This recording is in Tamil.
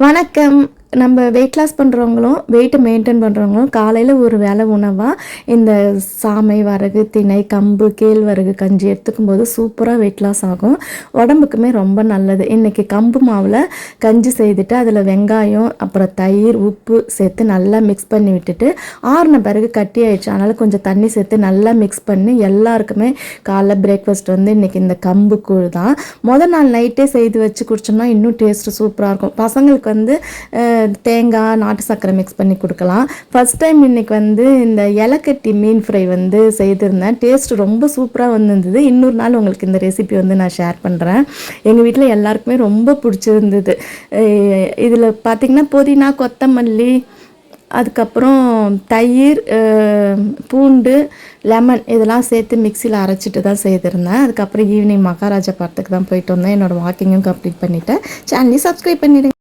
வணக்கம். நம்ம வெயிட் லாஸ் பண்ணுறவங்களும் வெயிட்டை மெயின்டைன் பண்ணுறவங்களும் காலையில் ஒரு வேளை உணவாக இந்த சாமை, வரகு, திணை, கம்பு, கேழ்வரகு கஞ்சி எடுத்துக்கும் போது சூப்பராக வெயிட் லாஸ் ஆகும். உடம்புக்குமே ரொம்ப நல்லது. இன்றைக்கி கம்பு மாவில் கஞ்சி செய்துட்டு அதில் வெங்காயம், அப்புறம் தயிர், உப்பு சேர்த்து நல்லா மிக்ஸ் பண்ணி விட்டுட்டு ஆறின பிறகு கட்டி ஆயிடுச்சு. அதனால் கொஞ்சம் தண்ணி சேர்த்து நல்லா மிக்ஸ் பண்ணி எல்லாருக்குமே காலைல பிரேக்ஃபாஸ்ட் இன்றைக்கி இந்த கம்பு கூழ் தான். நாள் நைட்டே செய்து வச்சு குடிச்சோம்னா இன்னும் டேஸ்ட்டு சூப்பராக இருக்கும். பசங்களுக்கு தேங்காய், நாட்டு சர்க்கரை மிக்ஸ் பண்ணி கொடுக்கலாம். ஃபஸ்ட் டைம் இன்றைக்கி இந்த இலக்கட்டி மீன் ஃப்ரை செய்திருந்தேன். டேஸ்ட் ரொம்ப சூப்பராக வந்திருந்தது. இன்னொரு நாள் உங்களுக்கு இந்த ரெசிபி நான் ஷேர் பண்ணுறேன். எங்கள் வீட்டில் எல்லாருக்குமே ரொம்ப பிடிச்சிருந்தது. இதில் பார்த்திங்கன்னா புதினா, கொத்தமல்லி, அதுக்கப்புறம் தயிர், பூண்டு, லெமன் இதெல்லாம் சேர்த்து மிக்சியில் அரைச்சிட்டு தான் செய்திருந்தேன். அதுக்கப்புறம் ஈவினிங் மகாராஜா படத்துக்கு தான் போயிட்டு வந்தேன். என்னோடய வாக்கிங்கும் கம்ப்ளீட் பண்ணிவிட்டேன். சேனலையும் சப்ஸ்கிரைப் பண்ணிவிடுங்க.